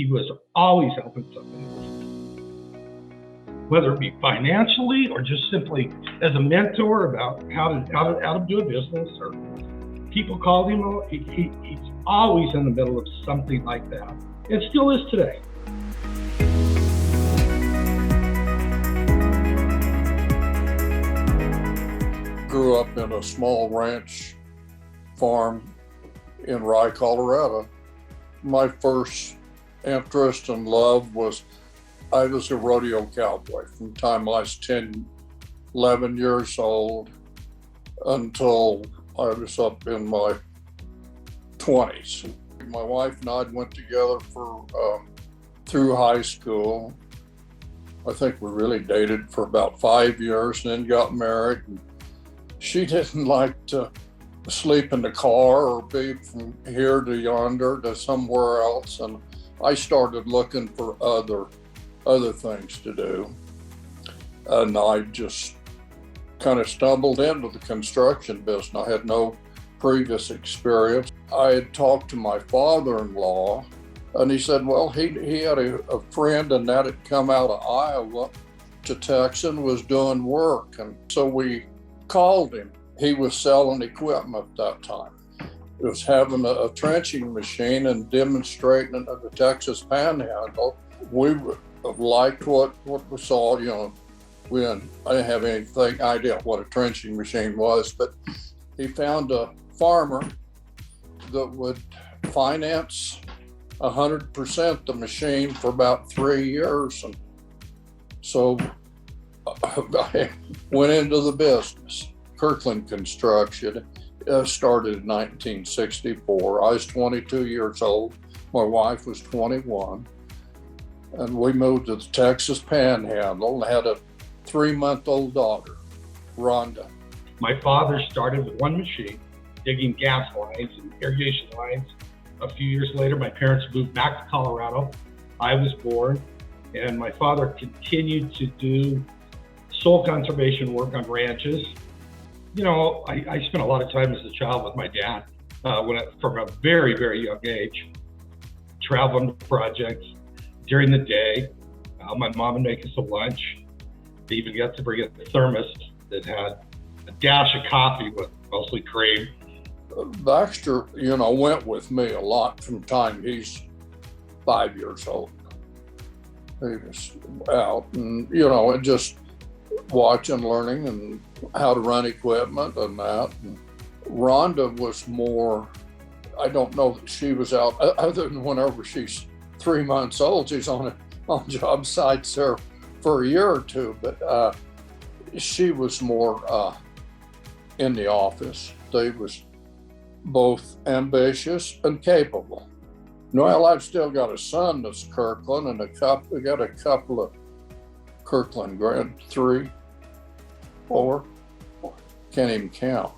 He was always helping somebody, whether it be financially or just simply as a mentor about how to do a business, or people called him. He's always in the middle of something like that, and still is today. Grew up in a small ranch farm in Rye, Colorado. My first interest and love was I was a rodeo cowboy from the time I was 10, 11 years old until I was up in my 20s. My wife and I went together through high school. I think we really dated for about 5 years and then got married. And she didn't like to sleep in the car or be from here to yonder to somewhere else. And I started looking for other things to do. And I just kind of stumbled into the construction business. I had no previous experience. I had talked to my father-in-law, and he said, well, he had a friend, and that had come out of Iowa to Texas and was doing work. And so we called him. He was selling equipment at that time. He was having a trenching machine and demonstrating it at the Texas Panhandle. We liked what we saw. I didn't have any idea what a trenching machine was, but he found a farmer that would finance 100% the machine for about 3 years. And so I went into the business. Kirkland Construction started in 1964. I was 22 years old. My wife was 21. And we moved to the Texas Panhandle and had a 3-month-old daughter, Rhonda. My father started with one machine, digging gas lines and irrigation lines. A few years later, my parents moved back to Colorado. I was born, and my father continued to do soil conservation work on ranches. I spent a lot of time as a child with my dad from a very, very young age, traveling to projects during the day. My mom would make us a lunch. They even got to bring a thermos that had a dash of coffee with mostly cream. Baxter, went with me a lot from the time he's 5 years old. He was out and, and just watching, learning, and how to run equipment and that. And Rhonda was more, I don't know that she was out, other than whenever she's 3 months old, she's on job sites there for a year or two, but she was more in the office. They was both ambitious and capable. Well, I've still got a son that's Kirkland, and we got a couple of Kirkland grand, 3, 4, can't even count.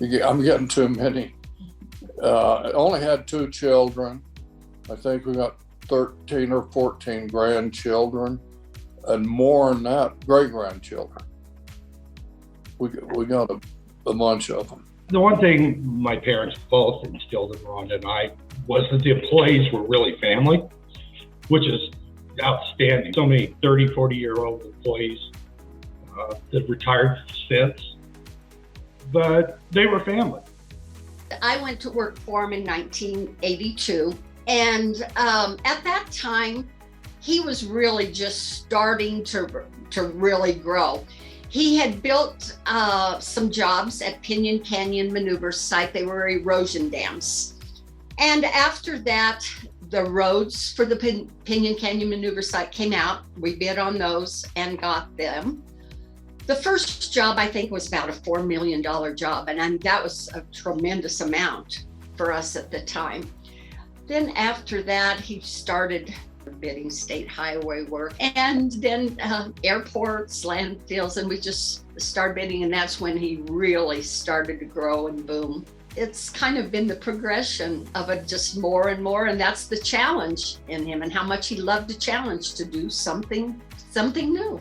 I'm getting too many. I only had 2 children. I think we got 13 or 14 grandchildren, and more than that, great-grandchildren. We got a bunch of them. The one thing my parents both instilled in Rhonda and I was that the employees were really family, which is outstanding. So many 30, 40-year-old employees that retired since, but they were family. I went to work for him in 1982, and at that time, he was really just starting to really grow. He had built some jobs at Pinyon Canyon Maneuver Site. They were erosion dams. And after that, the roads for the Pinyon Canyon Maneuver Site came out. We bid on those and got them. The first job, I think, was about a $4 million job. And that was a tremendous amount for us at the time. Then after that, he started bidding state highway work, and then airports, landfills, and we just started bidding, and that's when he really started to grow and boom. It's kind of been the progression of it, just more and more, and that's the challenge in him, and how much he loved the challenge to do something new.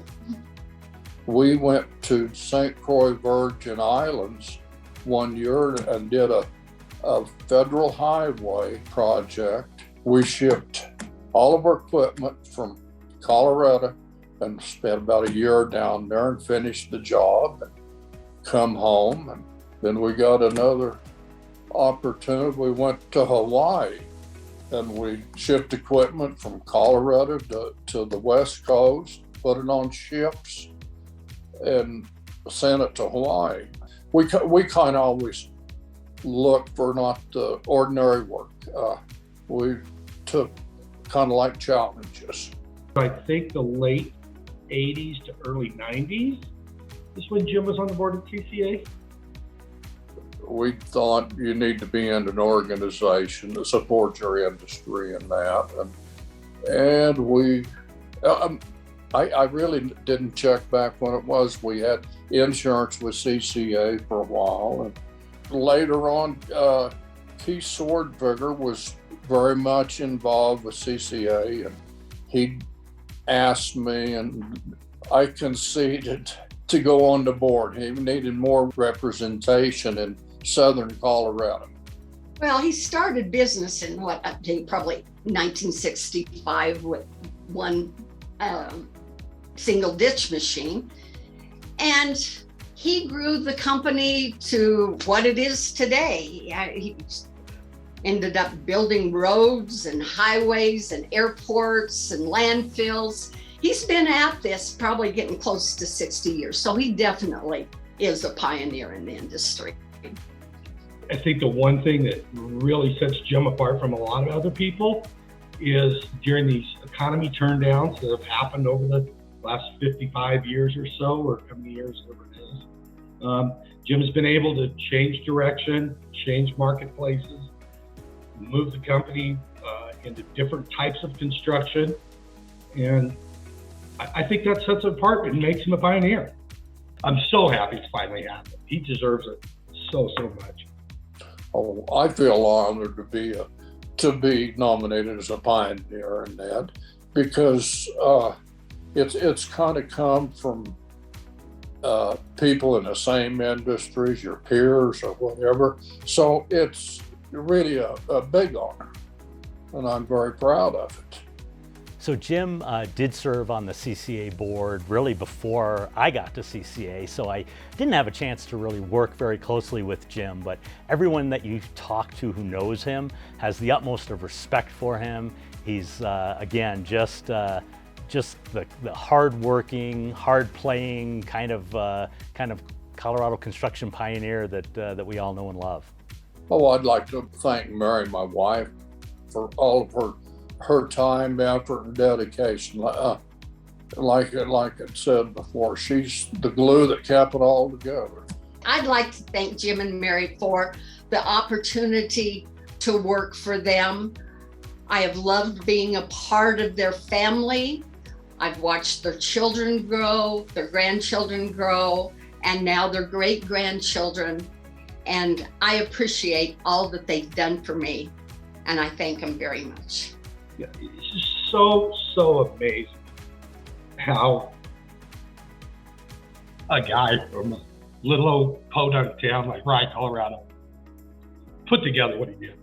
We went to St. Croix Virgin Islands one year and did a federal highway project. We shipped all of our equipment from Colorado and spent about a year down there and finished the job and come home. And then we got another opportunity. We went to Hawaii and we shipped equipment from Colorado to the West Coast, put it on ships and sent it to Hawaii. We kind of always look for not the ordinary work. We took kind of like challenges. I think the late 80s to early 90s is when Jim was on the board of CCA. We thought you need to be in an organization that supports your industry and that. And we, I really didn't check back when it was. We had insurance with CCA for a while. And later on, Keith Swordfinger was very much involved with CCA, and he asked me, and I conceded to go on the board. He needed more representation in Southern Colorado. Well, he started business in probably 1965 with one single ditch machine. And he grew the company to what it is today. He ended up building roads and highways and airports and landfills. He's been at this probably getting close to 60 years. So he definitely is a pioneer in the industry. I think the one thing that really sets Jim apart from a lot of other people is during these economy turndowns that have happened over the last 55 years or so, or how many years, whatever it is, Jim has been able to change direction, change marketplaces, move the company into different types of construction. And I think that sets it apart and makes him a pioneer. I'm so happy it's finally happened. He deserves it so much. Oh, I feel honored to be nominated as a pioneer in that, because it's kind of come from people in the same industries, your peers or whatever. So it's really a big honor, and I'm very proud of it. So Jim did serve on the CCA board really before I got to CCA, so I didn't have a chance to really work very closely with Jim, but everyone that you talk to who knows him has the utmost of respect for him. He's, again, just the hard-working, hard-playing kind of Colorado construction pioneer that we all know and love. Oh, I'd like to thank Mary, my wife, for all of her time, effort, and dedication. Like it said before, she's the glue that kept it all together. I'd like to thank Jim and Mary for the opportunity to work for them. I have loved being a part of their family. I've watched their children grow, their grandchildren grow, and now their great-grandchildren. And I appreciate all that they've done for me, and I thank them very much. Yeah, it's just so amazing how a guy from a little old podunk town like Rye, Colorado, put together what he did.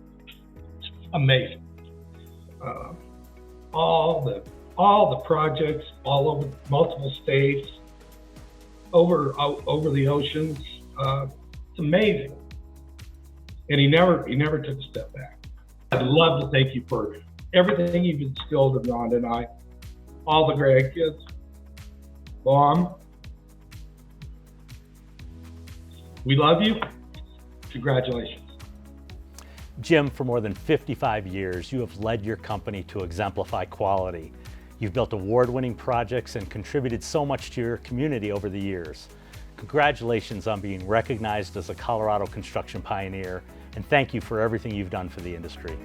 It's amazing. All the projects all over multiple states, over the oceans. It's amazing, and he never took a step back. I'd love to thank you for everything you've instilled in Rhonda and I, all the grandkids. Mom, we love you. Congratulations. Jim, for more than 55 years, you have led your company to exemplify quality. You've built award-winning projects and contributed so much to your community over the years. Congratulations on being recognized as a Colorado construction pioneer, and thank you for everything you've done for the industry.